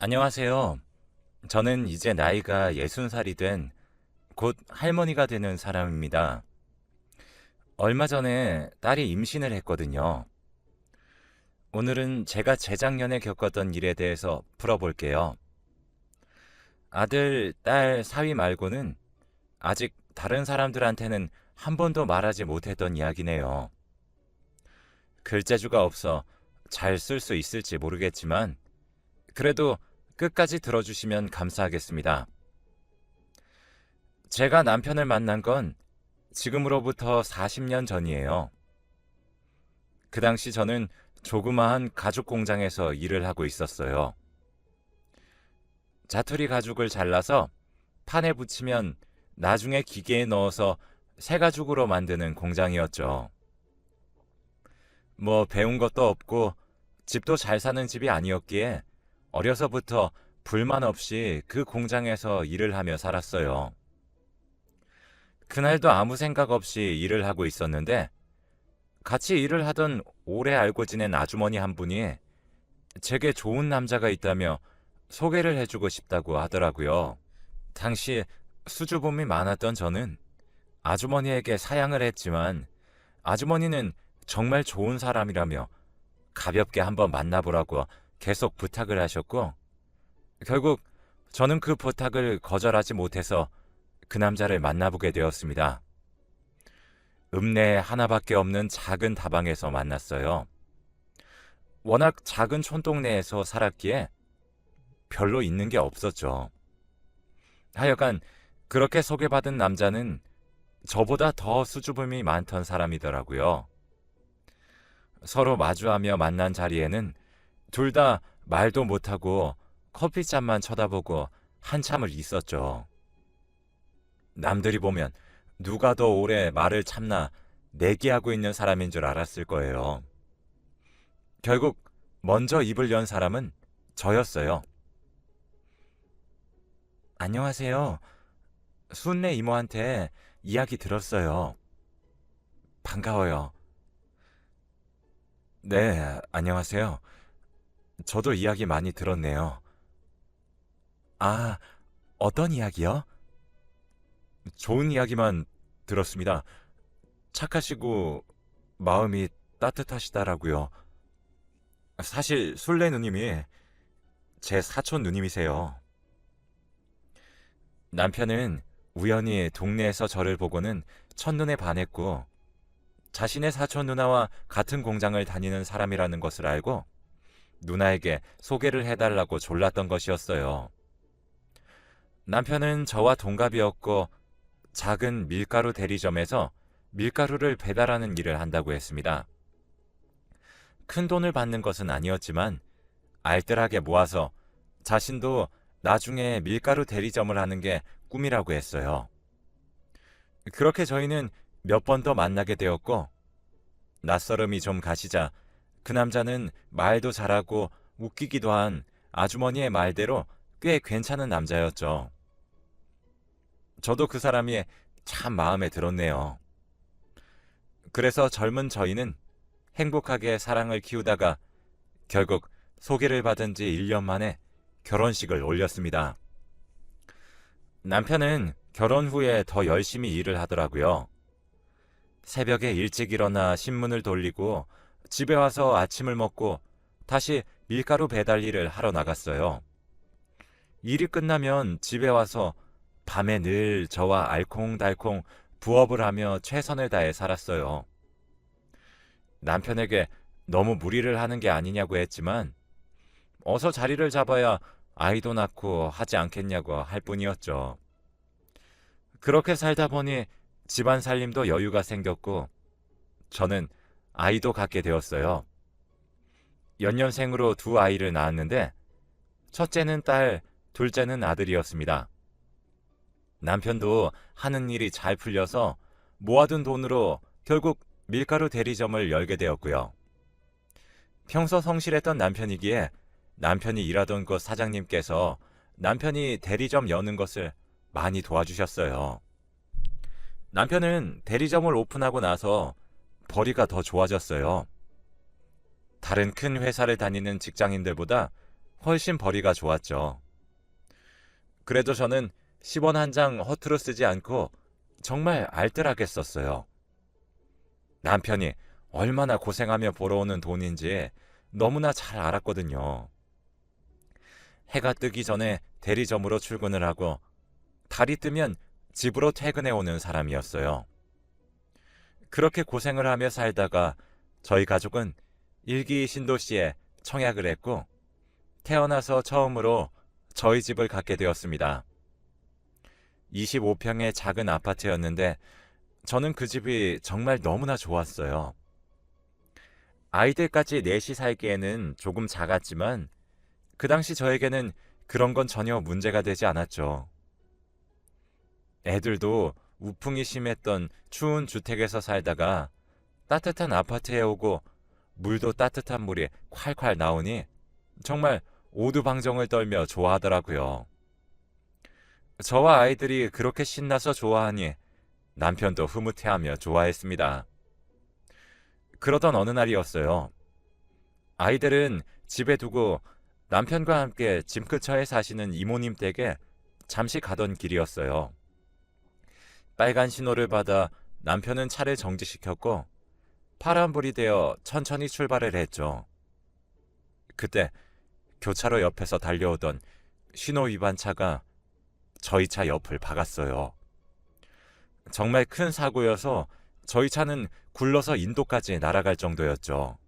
안녕하세요. 저는 이제 나이가 60살이 된 곧 할머니가 되는 사람입니다. 얼마 전에 딸이 임신을 했거든요. 오늘은 제가 재작년에 겪었던 일에 대해서 풀어볼게요. 아들, 딸 사위 말고는 아직 다른 사람들한테는 한 번도 말하지 못했던 이야기네요. 글재주가 없어 잘 쓸 수 있을지 모르겠지만 그래도 끝까지 들어주시면 감사하겠습니다. 제가 남편을 만난 건 지금으로부터 40년 전이에요. 그 당시 저는 조그마한 가죽 공장에서 일을 하고 있었어요. 자투리 가죽을 잘라서 판에 붙이면 나중에 기계에 넣어서 새 가죽으로 만드는 공장이었죠. 뭐 배운 것도 없고 집도 잘 사는 집이 아니었기에 어려서부터 불만 없이 그 공장에서 일을 하며 살았어요. 그날도 아무 생각 없이 일을 하고 있었는데 같이 일을 하던 오래 알고 지낸 아주머니 한 분이 제게 좋은 남자가 있다며 소개를 해주고 싶다고 하더라고요. 당시 수줍음이 많았던 저는 아주머니에게 사양을 했지만 아주머니는 정말 좋은 사람이라며 가볍게 한번 만나보라고 계속 부탁을 하셨고 결국 저는 그 부탁을 거절하지 못해서 그 남자를 만나보게 되었습니다. 읍내에 하나밖에 없는 작은 다방에서 만났어요. 워낙 작은 촌동네에서 살았기에 별로 있는 게 없었죠. 하여간 그렇게 소개받은 남자는 저보다 더 수줍음이 많던 사람이더라고요. 서로 마주하며 만난 자리에는 둘 다 말도 못하고 커피잔만 쳐다보고 한참을 있었죠. 남들이 보면 누가 더 오래 말을 참나 내기하고 있는 사람인 줄 알았을 거예요. 결국 먼저 입을 연 사람은 저였어요. 안녕하세요. 순례 이모한테 이야기 들었어요. 반가워요. 네, 안녕하세요. 저도 이야기 많이 들었네요. 아, 어떤 이야기요? 좋은 이야기만 들었습니다. 착하시고 마음이 따뜻하시다라고요. 사실 술래 누님이 제 사촌 누님이세요. 남편은 우연히 동네에서 저를 보고는 첫눈에 반했고 자신의 사촌 누나와 같은 공장을 다니는 사람이라는 것을 알고 누나에게 소개를 해달라고 졸랐던 것이었어요. 남편은 저와 동갑이었고 작은 밀가루 대리점에서 밀가루를 배달하는 일을 한다고 했습니다. 큰 돈을 받는 것은 아니었지만 알뜰하게 모아서 자신도 나중에 밀가루 대리점을 하는 게 꿈이라고 했어요. 그렇게 저희는 몇 번 더 만나게 되었고 낯설음이 좀 가시자 그 남자는 말도 잘하고 웃기기도 한 아주머니의 말대로 꽤 괜찮은 남자였죠. 저도 그 사람이 참 마음에 들었네요. 그래서 젊은 저희는 행복하게 사랑을 키우다가 결국 소개를 받은 지 1년 만에 결혼식을 올렸습니다. 남편은 결혼 후에 더 열심히 일을 하더라고요. 새벽에 일찍 일어나 신문을 돌리고 집에 와서 아침을 먹고 다시 밀가루 배달 일을 하러 나갔어요. 일이 끝나면 집에 와서 밤에 늘 저와 알콩달콩 부업을 하며 최선을 다해 살았어요. 남편에게 너무 무리를 하는 게 아니냐고 했지만 어서 자리를 잡아야 아이도 낳고 하지 않겠냐고 할 뿐이었죠. 그렇게 살다 보니 집안 살림도 여유가 생겼고 저는 아이도 갖게 되었어요. 연년생으로 두 아이를 낳았는데 첫째는 딸, 둘째는 아들이었습니다. 남편도 하는 일이 잘 풀려서 모아둔 돈으로 결국 밀가루 대리점을 열게 되었고요. 평소 성실했던 남편이기에 남편이 일하던 곳 사장님께서 남편이 대리점 여는 것을 많이 도와주셨어요. 남편은 대리점을 오픈하고 나서 벌이가 더 좋아졌어요. 다른 큰 회사를 다니는 직장인들보다 훨씬 벌이가 좋았죠. 그래도 저는 10원 한 장 허투루 쓰지 않고 정말 알뜰하게 썼어요. 남편이 얼마나 고생하며 벌어오는 돈인지 너무나 잘 알았거든요. 해가 뜨기 전에 대리점으로 출근을 하고 달이 뜨면 집으로 퇴근해 오는 사람이었어요. 그렇게 고생을 하며 살다가 저희 가족은 일기 신도시에 청약을 했고 태어나서 처음으로 저희 집을 갖게 되었습니다. 25평의 작은 아파트였는데 저는 그 집이 정말 너무나 좋았어요. 아이들까지 넷이 살기에는 조금 작았지만 그 당시 저에게는 그런 건 전혀 문제가 되지 않았죠. 애들도 우풍이 심했던 추운 주택에서 살다가 따뜻한 아파트에 오고 물도 따뜻한 물이 콸콸 나오니 정말 오두방정을 떨며 좋아하더라고요. 저와 아이들이 그렇게 신나서 좋아하니 남편도 흐뭇해하며 좋아했습니다. 그러던 어느 날이었어요. 아이들은 집에 두고 남편과 함께 집 근처에 사시는 이모님 댁에 잠시 가던 길이었어요. 빨간 신호를 받아 남편은 차를 정지시켰고 파란불이 되어 천천히 출발을 했죠. 그때 교차로 옆에서 달려오던 신호 위반 차가 저희 차 옆을 박았어요. 정말 큰 사고여서 저희 차는 굴러서 인도까지 날아갈 정도였죠.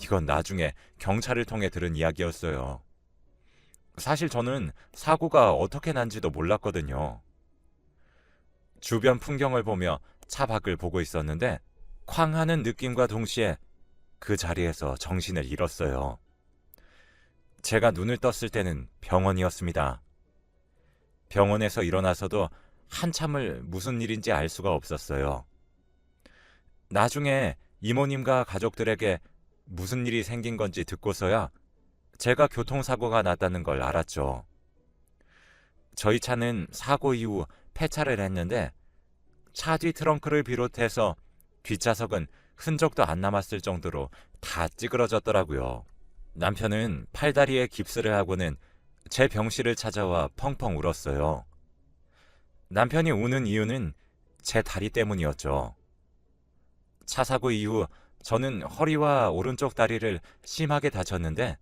이건 나중에 경찰을 통해 들은 이야기였어요. 사실 저는 사고가 어떻게 난지도 몰랐거든요. 주변 풍경을 보며 차 밖을 보고 있었는데 쾅 하는 느낌과 동시에 그 자리에서 정신을 잃었어요. 제가 눈을 떴을 때는 병원이었습니다. 병원에서 일어나서도 한참을 무슨 일인지 알 수가 없었어요. 나중에 이모님과 가족들에게 무슨 일이 생긴 건지 듣고서야 제가 교통사고가 났다는 걸 알았죠. 저희 차는 사고 이후 폐차를 했는데 차 뒤 트렁크를 비롯해서 뒷좌석은 흔적도 안 남았을 정도로 다 찌그러졌더라고요. 남편은 팔다리에 깁스를 하고는 제 병실을 찾아와 펑펑 울었어요. 남편이 우는 이유는 제 다리 때문이었죠. 차 사고 이후 저는 허리와 오른쪽 다리를 심하게 다쳤는데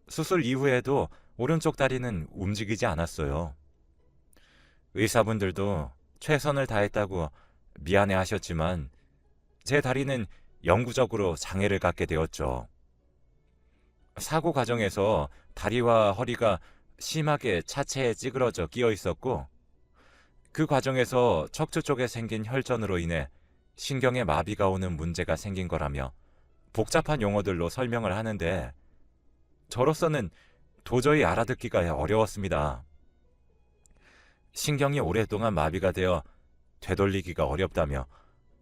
수술 이후에도 오른쪽 다리는 움직이지 않았어요. 의사분들도 최선을 다했다고 미안해 하셨지만 제 다리는 영구적으로 장애를 갖게 되었죠. 사고 과정에서 다리와 허리가 심하게 차체에 찌그러져 끼어 있었고 그 과정에서 척추 쪽에 생긴 혈전으로 인해 신경에 마비가 오는 문제가 생긴 거라며 복잡한 용어들로 설명을 하는데 저로서는 도저히 알아듣기가 어려웠습니다. 신경이 오랫동안 마비가 되어 되돌리기가 어렵다며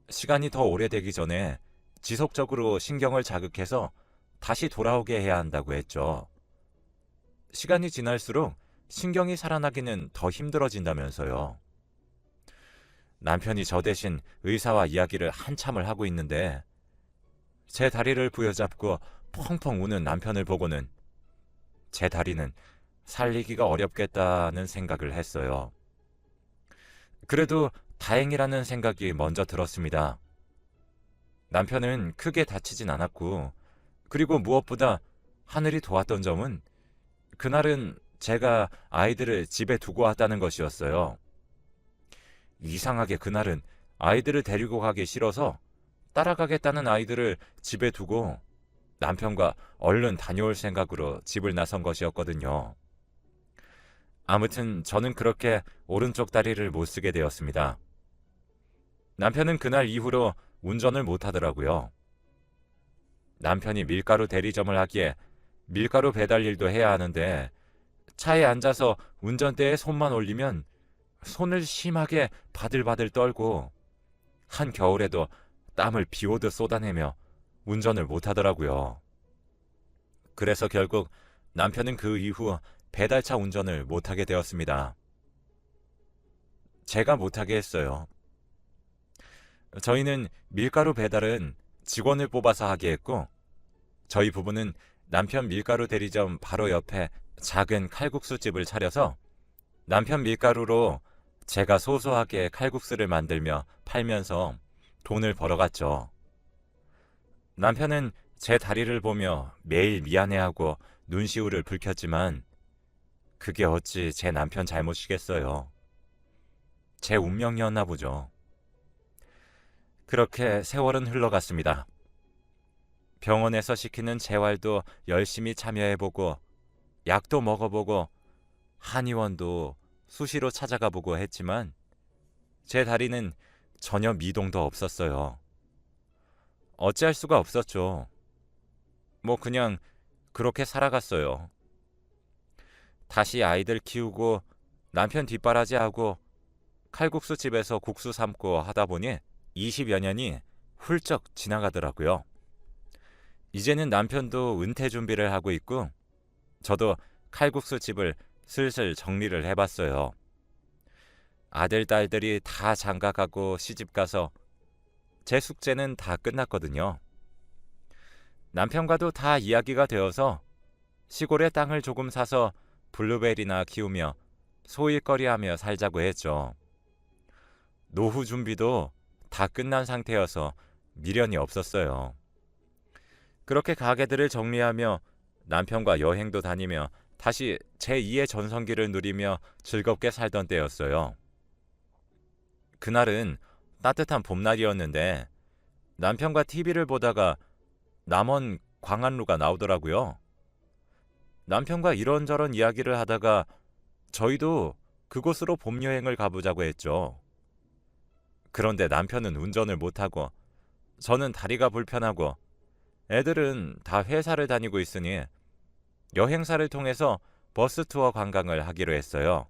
시간이 더 오래되기 전에 지속적으로 신경을 자극해서 다시 돌아오게 해야 한다고 했죠. 시간이 지날수록 신경이 살아나기는 더 힘들어진다면서요. 남편이 저 대신 의사와 이야기를 한참을 하고 있는데 제 다리를 부여잡고 펑펑 우는 남편을 보고는 제 다리는 살리기가 어렵겠다는 생각을 했어요. 그래도 다행이라는 생각이 먼저 들었습니다. 남편은 크게 다치진 않았고 그리고 무엇보다 하늘이 도왔던 점은 그날은 제가 아이들을 집에 두고 왔다는 것이었어요. 이상하게 그날은 아이들을 데리고 가기 싫어서 따라가겠다는 아이들을 집에 두고 남편과 얼른 다녀올 생각으로 집을 나선 것이었거든요. 아무튼 저는 그렇게 오른쪽 다리를 못 쓰게 되었습니다. 남편은 그날 이후로 운전을 못 하더라고요. 남편이 밀가루 대리점을 하기에 밀가루 배달 일도 해야 하는데 차에 앉아서 운전대에 손만 올리면 손을 심하게 바들바들 떨고 한겨울에도 땀을 비오듯 쏟아내며 운전을 못 하더라고요. 그래서 결국 남편은 그 이후 배달차 운전을 못하게 되었습니다. 제가 못하게 했어요. 저희는 밀가루 배달은 직원을 뽑아서 하게 했고 저희 부부는 남편 밀가루 대리점 바로 옆에 작은 칼국수 집을 차려서 남편 밀가루로 제가 소소하게 칼국수를 만들며 팔면서 돈을 벌어갔죠. 남편은 제 다리를 보며 매일 미안해하고 눈시울을 붉혔지만 그게 어찌 제 남편 잘못이겠어요. 제 운명이었나 보죠. 그렇게 세월은 흘러갔습니다. 병원에서 시키는 재활도 열심히 참여해보고 약도 먹어보고 한의원도 수시로 찾아가보고 했지만 제 다리는 전혀 미동도 없었어요. 어찌할 수가 없었죠. 뭐 그냥 그렇게 살아갔어요. 다시 아이들 키우고 남편 뒷바라지하고 칼국수 집에서 국수 삶고 하다 보니 20여 년이 훌쩍 지나가더라고요. 이제는 남편도 은퇴 준비를 하고 있고 저도 칼국수 집을 슬슬 정리를 해봤어요. 아들, 딸들이 다 장가가고 시집가서 제 숙제는 다 끝났거든요. 남편과도 다 이야기가 되어서 시골에 땅을 조금 사서 블루베리나 키우며 소일거리하며 살자고 했죠. 노후 준비도 다 끝난 상태여서 미련이 없었어요. 그렇게 가게들을 정리하며 남편과 여행도 다니며 다시 제2의 전성기를 누리며 즐겁게 살던 때였어요. 그날은 따뜻한 봄날이었는데 남편과 TV를 보다가 남원 광안루가 나오더라고요. 남편과 이런저런 이야기를 하다가 저희도 그곳으로 봄 여행을 가보자고 했죠. 그런데 남편은 운전을 못하고 저는 다리가 불편하고 애들은 다 회사를 다니고 있으니 여행사를 통해서 버스 투어 관광을 하기로 했어요.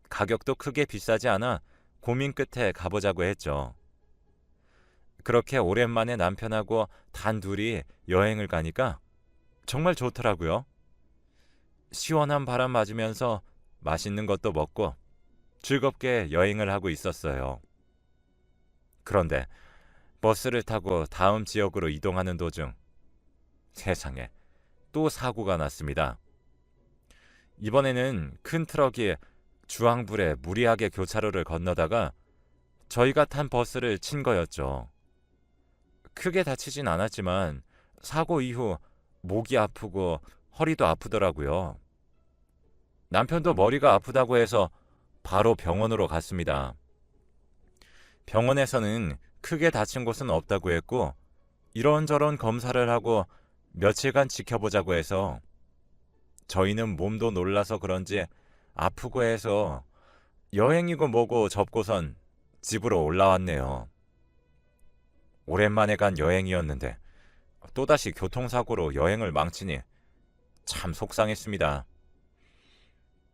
가격도 크게 비싸지 않아 고민 끝에 가보자고 했죠. 그렇게 오랜만에 남편하고 단둘이 여행을 가니까 정말 좋더라고요. 시원한 바람 맞으면서 맛있는 것도 먹고 즐겁게 여행을 하고 있었어요. 그런데 버스를 타고 다음 지역으로 이동하는 도중 세상에 또 사고가 났습니다. 이번에는 큰 트럭이 주황불에 무리하게 교차로를 건너다가 저희가 탄 버스를 친 거였죠. 크게 다치진 않았지만 사고 이후 목이 아프고 허리도 아프더라고요. 남편도 머리가 아프다고 해서 바로 병원으로 갔습니다. 병원에서는 크게 다친 곳은 없다고 했고 이런저런 검사를 하고 며칠간 지켜보자고 해서 저희는 몸도 놀라서 그런지 아프고 해서 여행이고 뭐고 접고선 집으로 올라왔네요. 오랜만에 간 여행이었는데 또다시 교통사고로 여행을 망치니 참 속상했습니다.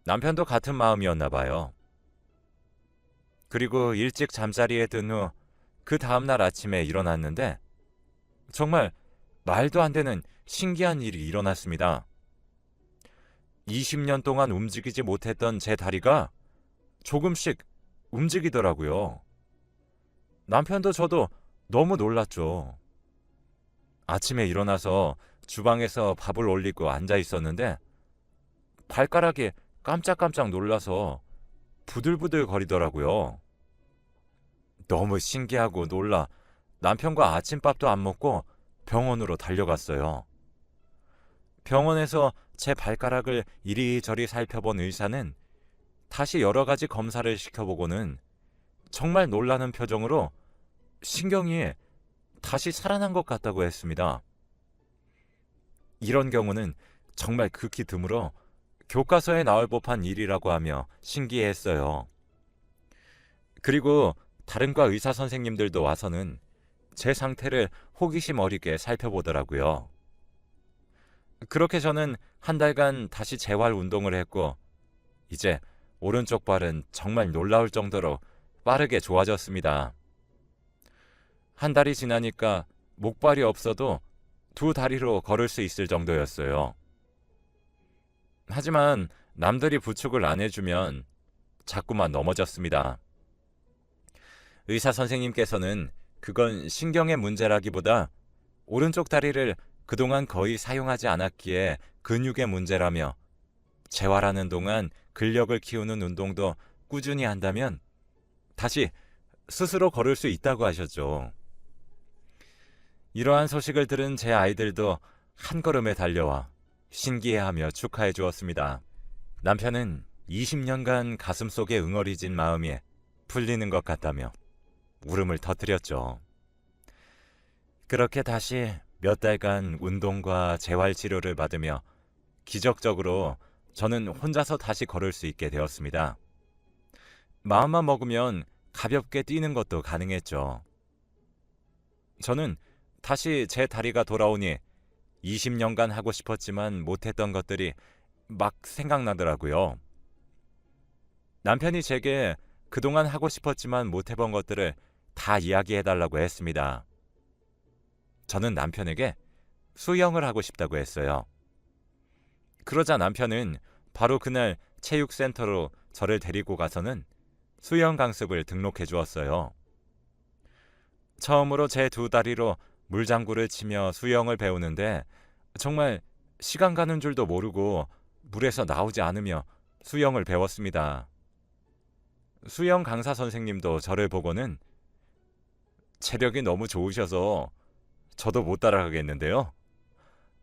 남편도 같은 마음이었나 봐요. 그리고 일찍 잠자리에 든 후 그 다음날 아침에 일어났는데 정말 말도 안 되는 신기한 일이 일어났습니다. 20년 동안 움직이지 못했던 제 다리가 조금씩 움직이더라고요. 남편도 저도 너무 놀랐죠. 아침에 일어나서 주방에서 밥을 올리고 앉아 있었는데 발가락에 깜짝깜짝 놀라서 부들부들 거리더라고요. 너무 신기하고 놀라 남편과 아침밥도 안 먹고 병원으로 달려갔어요. 병원에서 제 발가락을 이리저리 살펴본 의사는 다시 여러 가지 검사를 시켜보고는 정말 놀라는 표정으로 신경이 다시 살아난 것 같다고 했습니다. 이런 경우는 정말 극히 드물어 교과서에 나올 법한 일이라고 하며 신기해했어요. 그리고 다른 과 의사 선생님들도 와서는 제 상태를 호기심 어리게 살펴보더라고요. 그렇게 저는 한 달간 다시 재활 운동을 했고 이제 오른쪽 발은 정말 놀라울 정도로 빠르게 좋아졌습니다. 한 달이 지나니까 목발이 없어도 두 다리로 걸을 수 있을 정도였어요. 하지만 남들이 부축을 안 해주면 자꾸만 넘어졌습니다. 의사 선생님께서는 그건 신경의 문제라기보다 오른쪽 다리를 그동안 거의 사용하지 않았기에 근육의 문제라며 재활하는 동안 근력을 키우는 운동도 꾸준히 한다면 다시 스스로 걸을 수 있다고 하셨죠. 이러한 소식을 들은 제 아이들도 한 걸음에 달려와 신기해하며 축하해 주었습니다. 남편은 20년간 가슴속에 응어리진 마음이 풀리는 것 같다며 울음을 터뜨렸죠. 그렇게 다시 몇 달간 운동과 재활 치료를 받으며 기적적으로 저는 혼자서 다시 걸을 수 있게 되었습니다. 마음만 먹으면 가볍게 뛰는 것도 가능했죠. 저는 다시 제 다리가 돌아오니 20년간 하고 싶었지만 못했던 것들이 막 생각나더라고요. 남편이 제게 그동안 하고 싶었지만 못해본 것들을 다 이야기해달라고 했습니다. 저는 남편에게 수영을 하고 싶다고 했어요. 그러자 남편은 바로 그날 체육센터로 저를 데리고 가서는 수영 강습을 등록해 주었어요. 처음으로 제 두 다리로 물장구를 치며 수영을 배우는데 정말 시간 가는 줄도 모르고 물에서 나오지 않으며 수영을 배웠습니다. 수영 강사 선생님도 저를 보고는 체력이 너무 좋으셔서 저도 못 따라가겠는데요.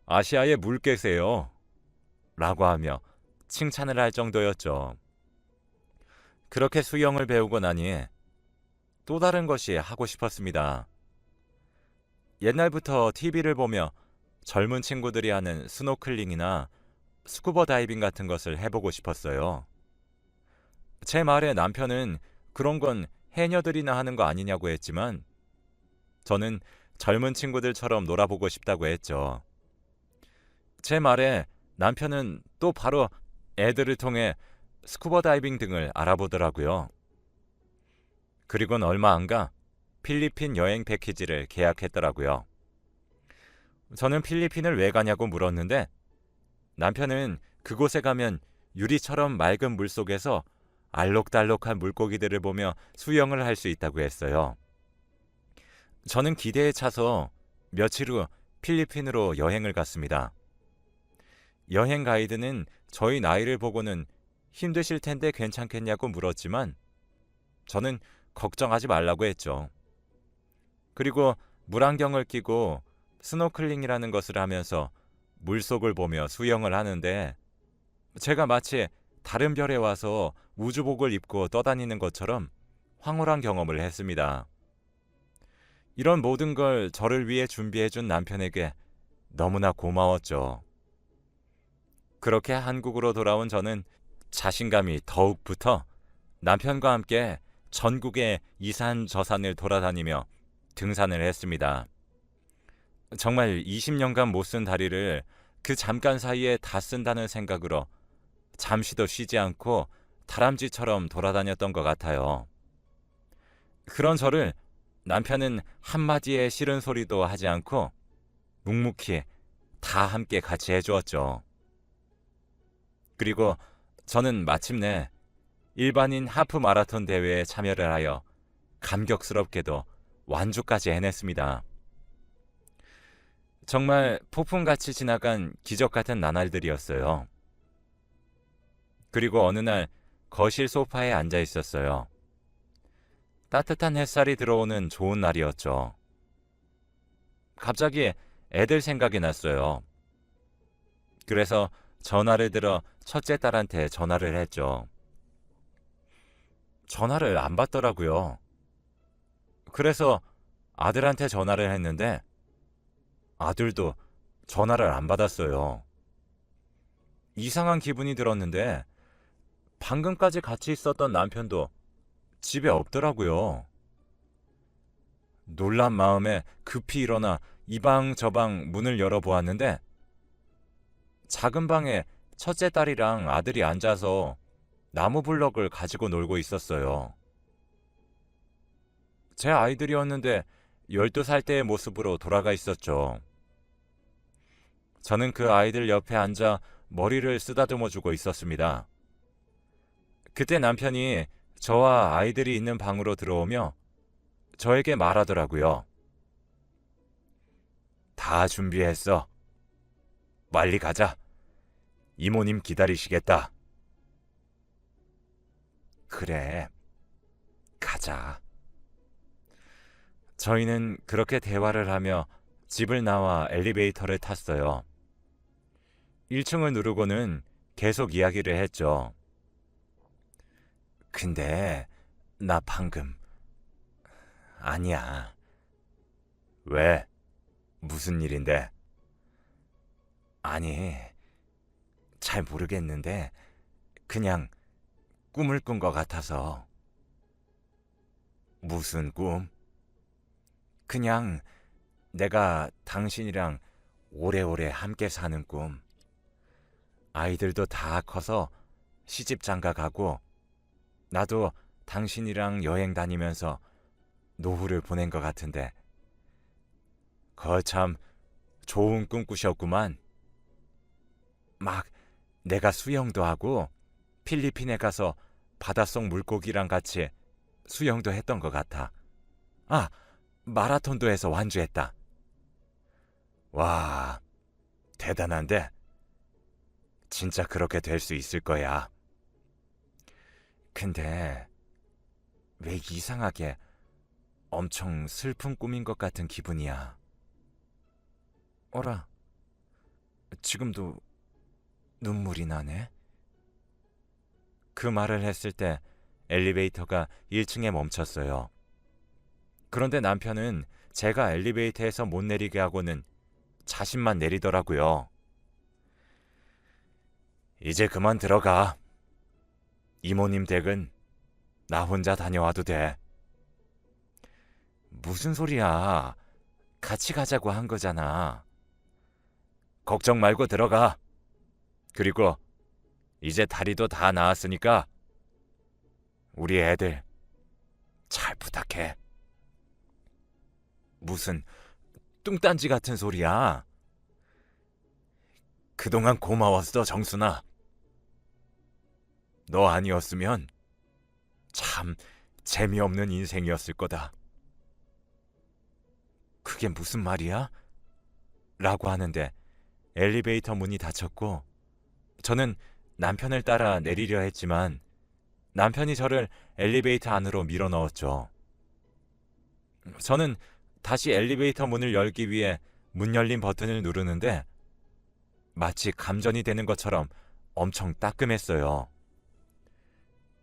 아시아의 물개세요. 라고 하며 칭찬을 할 정도였죠. 그렇게 수영을 배우고 나니 또 다른 것이 하고 싶었습니다. 옛날부터 TV를 보며 젊은 친구들이 하는 스노클링이나 스쿠버 다이빙 같은 것을 해보고 싶었어요. 제 말에 남편은 그런 건 해녀들이나 하는 거 아니냐고 했지만 저는 젊은 친구들처럼 놀아보고 싶다고 했죠. 제 말에 남편은 또 바로 애들을 통해 스쿠버 다이빙 등을 알아보더라고요. 그리고는 얼마 안 가 필리핀 여행 패키지를 계약했더라고요. 저는 필리핀을 왜 가냐고 물었는데 남편은 그곳에 가면 유리처럼 맑은 물속에서 알록달록한 물고기들을 보며 수영을 할 수 있다고 했어요. 저는 기대에 차서 며칠 후 필리핀으로 여행을 갔습니다. 여행 가이드는 저희 나이를 보고는 힘드실 텐데 괜찮겠냐고 물었지만 저는 걱정하지 말라고 했죠. 그리고 물안경을 끼고 스노클링이라는 것을 하면서 물속을 보며 수영을 하는데 제가 마치 다른 별에 와서 우주복을 입고 떠다니는 것처럼 황홀한 경험을 했습니다. 이런 모든 걸 저를 위해 준비해준 남편에게 너무나 고마웠죠. 그렇게 한국으로 돌아온 저는 자신감이 더욱 붙어 남편과 함께 전국의 이산저산을 돌아다니며 등산을 했습니다. 정말 20년간 못 쓴 다리를 그 잠깐 사이에 다 쓴다는 생각으로 잠시도 쉬지 않고 다람쥐처럼 돌아다녔던 것 같아요. 그런 저를 남편은 한마디의 싫은 소리도 하지 않고 묵묵히 다 함께 같이 해주었죠. 그리고 저는 마침내 일반인 하프 마라톤 대회에 참여를 하여 감격스럽게도 완주까지 해냈습니다. 정말 폭풍같이 지나간 기적 같은 나날들이었어요. 그리고 어느 날 거실 소파에 앉아 있었어요. 따뜻한 햇살이 들어오는 좋은 날이었죠. 갑자기 애들 생각이 났어요. 그래서 전화를 들어 첫째 딸한테 전화를 했죠. 전화를 안 받더라고요. 그래서 아들한테 전화를 했는데 아들도 전화를 안 받았어요. 이상한 기분이 들었는데 방금까지 같이 있었던 남편도 집에 없더라고요. 놀란 마음에 급히 일어나 이 방 저 방 문을 열어보았는데 작은 방에 첫째 딸이랑 아들이 앉아서 나무 블럭을 가지고 놀고 있었어요. 제 아이들이었는데 12살 때의 모습으로 돌아가 있었죠. 저는 그 아이들 옆에 앉아 머리를 쓰다듬어주고 있었습니다. 그때 남편이 저와 아이들이 있는 방으로 들어오며 저에게 말하더라고요. 다 준비했어. 빨리 가자. 이모님 기다리시겠다. 그래, 가자. 저희는 그렇게 대화를 하며 집을 나와 엘리베이터를 탔어요. 1층을 누르고는 계속 이야기를 했죠. 근데 나 방금 아니야. 왜? 무슨 일인데? 아니, 잘 모르겠는데 그냥 꿈을 꾼 것 같아서. 무슨 꿈? 그냥 내가 당신이랑 오래오래 함께 사는 꿈. 아이들도 다 커서 시집 장가 가고 나도 당신이랑 여행 다니면서 노후를 보낸 것 같은데 거참 좋은 꿈 꾸셨구만. 막 내가 수영도 하고 필리핀에 가서 바닷속 물고기랑 같이 수영도 했던 것 같아. 아, 마라톤도 해서 완주했다. 와, 대단한데? 진짜 그렇게 될 수 있을 거야. 근데 왜 이상하게 엄청 슬픈 꿈인 것 같은 기분이야. 어라, 지금도 눈물이 나네. 그 말을 했을 때 엘리베이터가 1층에 멈췄어요. 그런데 남편은 제가 엘리베이터에서 못 내리게 하고는 자신만 내리더라고요. 이제 그만 들어가. 이모님 댁은 나 혼자 다녀와도 돼. 무슨 소리야. 같이 가자고 한 거잖아. 걱정 말고 들어가. 그리고 이제 다리도 다 나았으니까 우리 애들 잘 부탁해. 무슨 뚱딴지 같은 소리야. 그동안 고마웠어, 정순아. 너 아니었으면 참 재미없는 인생이었을 거다. 그게 무슨 말이야? 라고 하는데 엘리베이터 문이 닫혔고 저는 남편을 따라 내리려 했지만 남편이 저를 엘리베이터 안으로 밀어 넣었죠. 저는 다시 엘리베이터 문을 열기 위해 문 열림 버튼을 누르는데 마치 감전이 되는 것처럼 엄청 따끔했어요.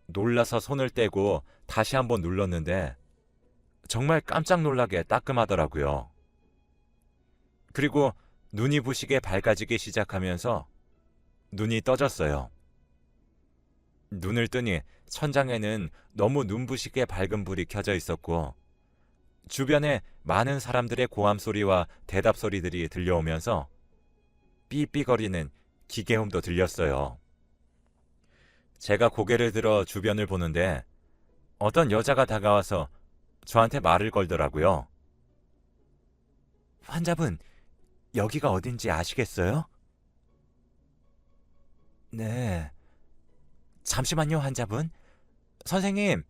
놀라서 손을 떼고 다시 한번 눌렀는데 정말 깜짝 놀라게 따끔하더라고요. 그리고 눈이 부시게 밝아지기 시작하면서 눈이 떠졌어요. 눈을 뜨니 천장에는 너무 눈부시게 밝은 불이 켜져 있었고 주변에 많은 사람들의 고함 소리와 대답 소리들이 들려오면서 삐삐거리는 기계음도 들렸어요. 제가 고개를 들어 주변을 보는데 어떤 여자가 다가와서 저한테 말을 걸더라고요. 환자분, 여기가 어딘지 아시겠어요? 네. 잠시만요, 환자분. 선생님,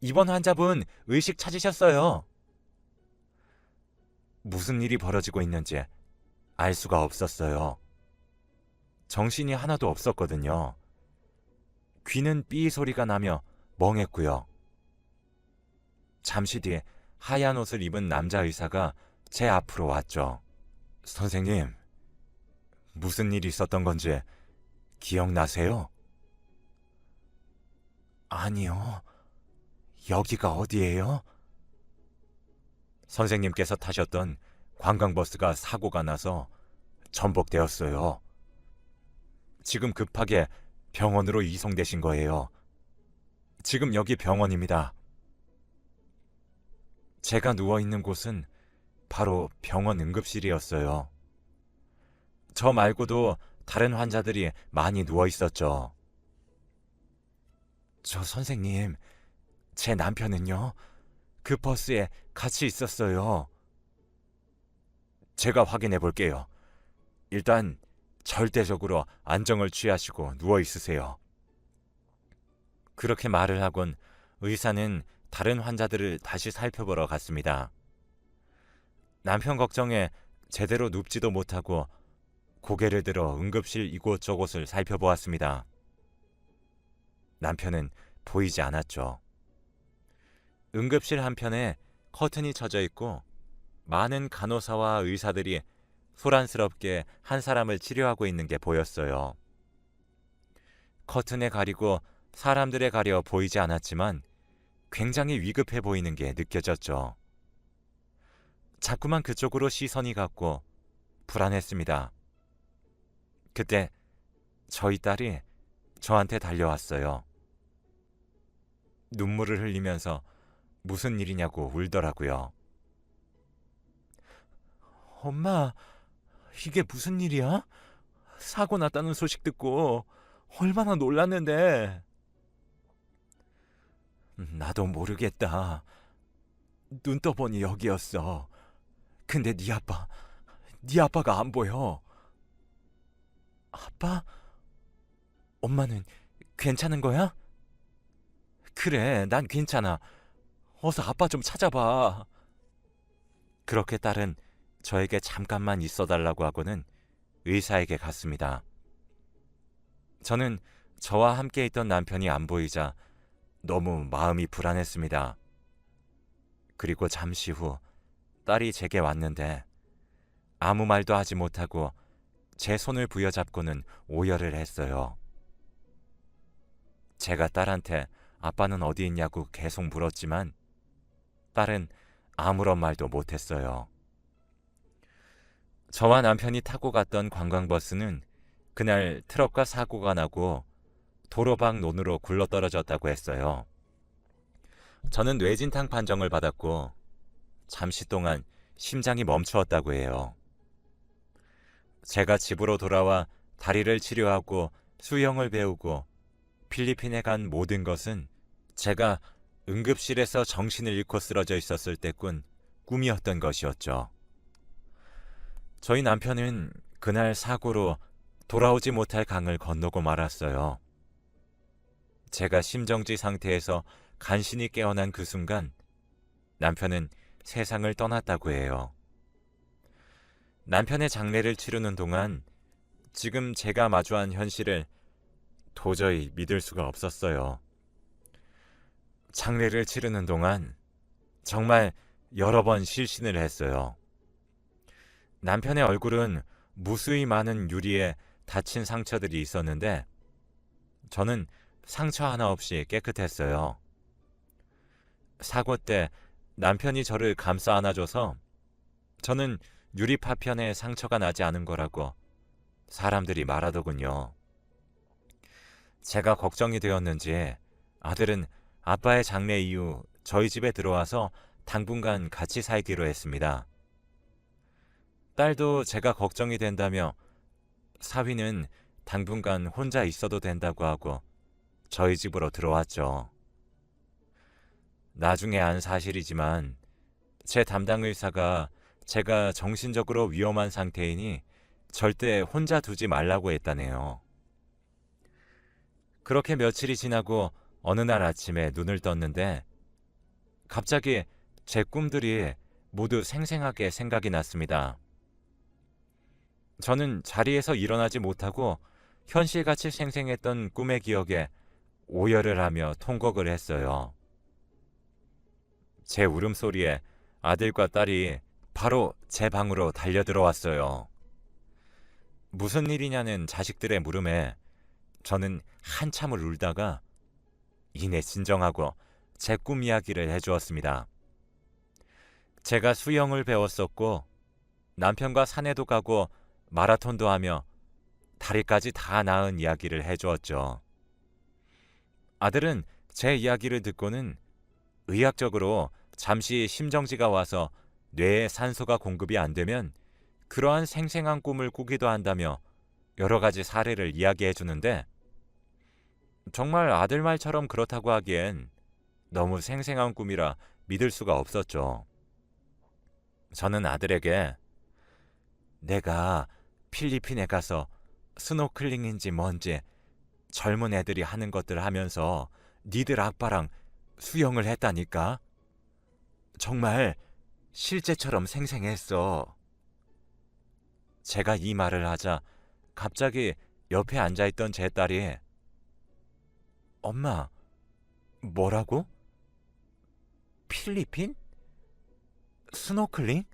이번 환자분 의식 찾으셨어요. 무슨 일이 벌어지고 있는지 알 수가 없었어요. 정신이 하나도 없었거든요. 귀는 삐 소리가 나며 멍했고요. 잠시 뒤에 하얀 옷을 입은 남자 의사가 제 앞으로 왔죠. 선생님, 무슨 일이 있었던 건지 기억나세요? 아니요. 여기가 어디예요? 선생님께서 타셨던 관광버스가 사고가 나서 전복되었어요. 지금 급하게 병원으로 이송되신 거예요. 지금 여기 병원입니다. 제가 누워있는 곳은 바로 병원 응급실이었어요. 저 말고도 다른 환자들이 많이 누워있었죠. 저 선생님, 제 남편은요, 그 버스에 같이 있었어요. 제가 확인해 볼게요. 일단 절대적으로 안정을 취하시고 누워 있으세요. 그렇게 말을 하곤 의사는 다른 환자들을 다시 살펴보러 갔습니다. 남편 걱정에 제대로 눕지도 못하고 고개를 들어 응급실 이곳저곳을 살펴보았습니다. 남편은 보이지 않았죠. 응급실 한편에 커튼이 쳐져 있고 많은 간호사와 의사들이 소란스럽게 한 사람을 치료하고 있는 게 보였어요. 커튼에 가리고 사람들에 가려 보이지 않았지만 굉장히 위급해 보이는 게 느껴졌죠. 자꾸만 그쪽으로 시선이 갔고 불안했습니다. 그때 저희 딸이 저한테 달려왔어요. 눈물을 흘리면서 무슨 일이냐고 울더라고요. 엄마, 이게 무슨 일이야? 사고 났다는 소식 듣고 얼마나 놀랐는데. 나도 모르겠다. 눈 떠보니 여기였어. 근데 네 아빠가 안 보여. 아빠? 엄마는 괜찮은 거야? 그래, 난 괜찮아. 어서 아빠 좀 찾아봐. 그렇게 딸은 저에게 잠깐만 있어달라고 하고는 의사에게 갔습니다. 저는 저와 함께 있던 남편이 안 보이자 너무 마음이 불안했습니다. 그리고 잠시 후 딸이 제게 왔는데 아무 말도 하지 못하고 제 손을 부여잡고는 오열을 했어요. 제가 딸한테 아빠는 어디 있냐고 계속 물었지만 딸은 아무런 말도 못했어요. 저와 남편이 타고 갔던 관광버스는 그날 트럭과 사고가 나고 도로방 논으로 굴러떨어졌다고 했어요. 저는 뇌진탕 판정을 받았고 잠시 동안 심장이 멈추었다고 해요. 제가 집으로 돌아와 다리를 치료하고 수영을 배우고 필리핀에 간 모든 것은 제가 응급실에서 정신을 잃고 쓰러져 있었을 때 꾼 꿈이었던 것이었죠. 저희 남편은 그날 사고로 돌아오지 못할 강을 건너고 말았어요. 제가 심정지 상태에서 간신히 깨어난 그 순간 남편은 세상을 떠났다고 해요. 남편의 장례를 치르는 동안 지금 제가 마주한 현실을 도저히 믿을 수가 없었어요. 장례를 치르는 동안 정말 여러 번 실신을 했어요. 남편의 얼굴은 무수히 많은 유리에 다친 상처들이 있었는데 저는 상처 하나 없이 깨끗했어요. 사고 때 남편이 저를 감싸 안아줘서 저는 유리 파편에 상처가 나지 않은 거라고 사람들이 말하더군요. 제가 걱정이 되었는지 아들은 아빠의 장례 이후 저희 집에 들어와서 당분간 같이 살기로 했습니다. 딸도 제가 걱정이 된다며 사위는 당분간 혼자 있어도 된다고 하고 저희 집으로 들어왔죠. 나중에 안 사실이지만 제 담당 의사가 제가 정신적으로 위험한 상태이니 절대 혼자 두지 말라고 했다네요. 그렇게 며칠이 지나고 어느 날 아침에 눈을 떴는데 갑자기 제 꿈들이 모두 생생하게 생각이 났습니다. 저는 자리에서 일어나지 못하고 현실같이 생생했던 꿈의 기억에 오열을 하며 통곡을 했어요. 제 울음소리에 아들과 딸이 바로 제 방으로 달려들어왔어요. 무슨 일이냐는 자식들의 물음에 저는 한참을 울다가 이내 진정하고 제 꿈 이야기를 해주었습니다. 제가 수영을 배웠었고 남편과 산에도 가고 마라톤도 하며 다리까지 다 나은 이야기를 해주었죠. 아들은 제 이야기를 듣고는 의학적으로 잠시 심정지가 와서 뇌에 산소가 공급이 안 되면 그러한 생생한 꿈을 꾸기도 한다며 여러 가지 사례를 이야기해 주는데 정말 아들 말처럼 그렇다고 하기엔 너무 생생한 꿈이라 믿을 수가 없었죠. 저는 아들에게 내가 필리핀에 가서 스노클링인지 뭔지 젊은 애들이 하는 것들 하면서 니들 아빠랑 수영을 했다니까. 정말 실제처럼 생생했어. 제가 이 말을 하자 갑자기 옆에 앉아있던 제 딸이 엄마, 뭐라고? 필리핀? 스노클링?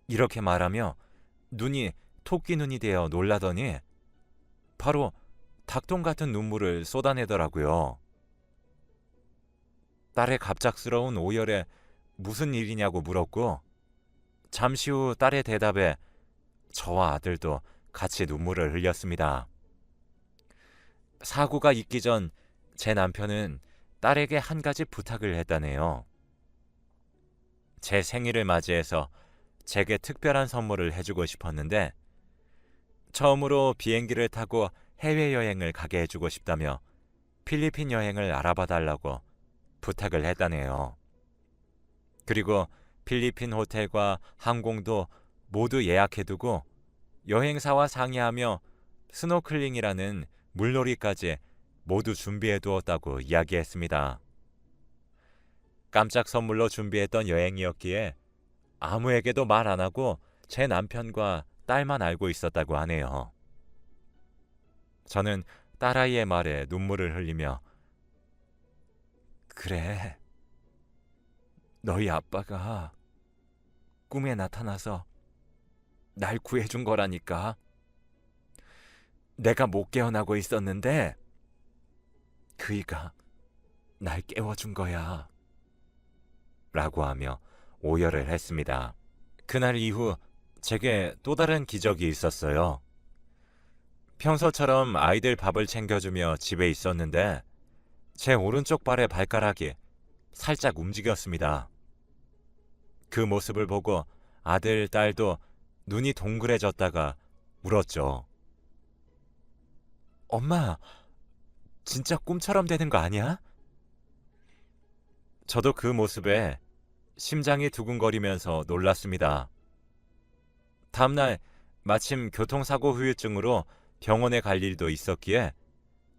이렇게 말하며 눈이 토끼 눈이 되어 놀라더니 바로 닭똥 같은 눈물을 쏟아내더라고요. 딸의 갑작스러운 오열에 무슨 일이냐고 물었고 잠시 후 딸의 대답에 저와 아들도 같이 눈물을 흘렸습니다. 사고가 있기 전 제 남편은 딸에게 한 가지 부탁을 했다네요. 제 생일을 맞이해서 제게 특별한 선물을 해주고 싶었는데 처음으로 비행기를 타고 해외여행을 가게 해주고 싶다며 필리핀 여행을 알아봐 달라고 부탁을 했다네요. 그리고 필리핀 호텔과 항공도 모두 예약해두고 여행사와 상의하며 스노클링이라는 물놀이까지 모두 준비해두었다고 이야기했습니다. 깜짝 선물로 준비했던 여행이었기에 아무에게도 말 안 하고 제 남편과 딸만 알고 있었다고 하네요. 저는 딸아이의 말에 눈물을 흘리며 그래, 너희 아빠가 꿈에 나타나서 날 구해준 거라니까. 내가 못 깨어나고 있었는데 그이가 날 깨워준 거야. 라고 하며 오열을 했습니다. 그날 이후 제게 또 다른 기적이 있었어요. 평소처럼 아이들 밥을 챙겨주며 집에 있었는데 제 오른쪽 발의 발가락이 살짝 움직였습니다. 그 모습을 보고 아들, 딸도 눈이 동그래졌다가 울었죠. 엄마, 진짜 꿈처럼 되는 거 아니야? 저도 그 모습에 심장이 두근거리면서 놀랐습니다. 다음날 마침 교통사고 후유증으로 병원에 갈 일도 있었기에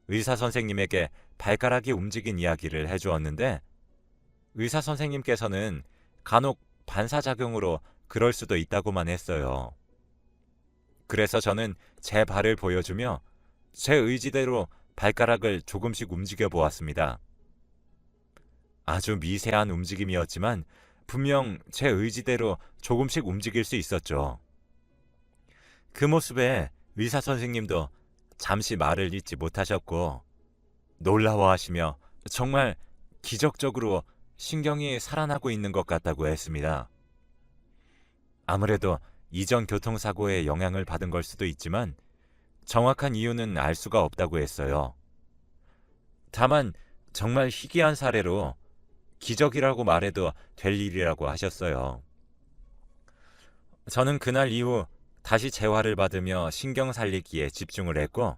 의사 선생님에게 발가락이 움직인 이야기를 해주었는데 의사 선생님께서는 간혹 반사작용으로 그럴 수도 있다고만 했어요. 그래서 저는 제 발을 보여주며 제 의지대로 발가락을 조금씩 움직여 보았습니다. 아주 미세한 움직임이었지만 분명 제 의지대로 조금씩 움직일 수 있었죠. 그 모습에 의사 선생님도 잠시 말을 잇지 못하셨고 놀라워하시며 정말 기적적으로 신경이 살아나고 있는 것 같다고 했습니다. 아무래도 이전 교통사고에 영향을 받은 걸 수도 있지만 정확한 이유는 알 수가 없다고 했어요. 다만 정말 희귀한 사례로 기적이라고 말해도 될 일이라고 하셨어요. 저는 그날 이후 다시 재활을 받으며 신경 살리기에 집중을 했고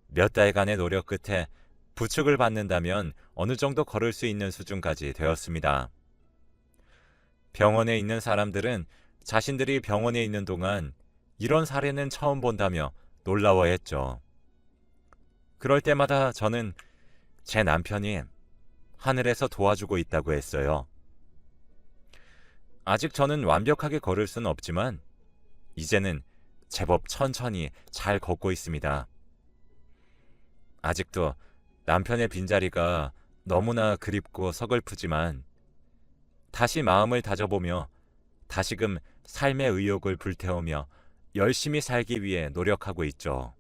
몇 달간의 노력 끝에 부축을 받는다면 어느 정도 걸을 수 있는 수준까지 되었습니다. 병원에 있는 사람들은 자신들이 병원에 있는 동안 이런 사례는 처음 본다며 놀라워했죠. 그럴 때마다 저는 제 남편이 하늘에서 도와주고 있다고 했어요. 아직 저는 완벽하게 걸을 수는 없지만 이제는 제법 천천히 잘 걷고 있습니다. 아직도 남편의 빈자리가 너무나 그립고 서글프지만 다시 마음을 다져보며 다시금 삶의 의욕을 불태우며 열심히 살기 위해 노력하고 있죠.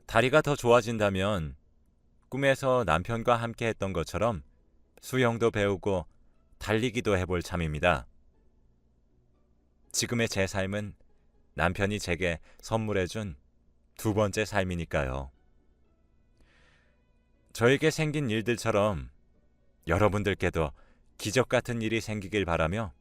다리가 더 좋아진다면 꿈에서 남편과 함께 했던 것처럼 수영도 배우고 달리기도 해볼 참입니다. 지금의 제 삶은 남편이 제게 선물해준 두 번째 삶이니까요. 저에게 생긴 일들처럼 여러분들께도 기적 같은 일이 생기길 바라며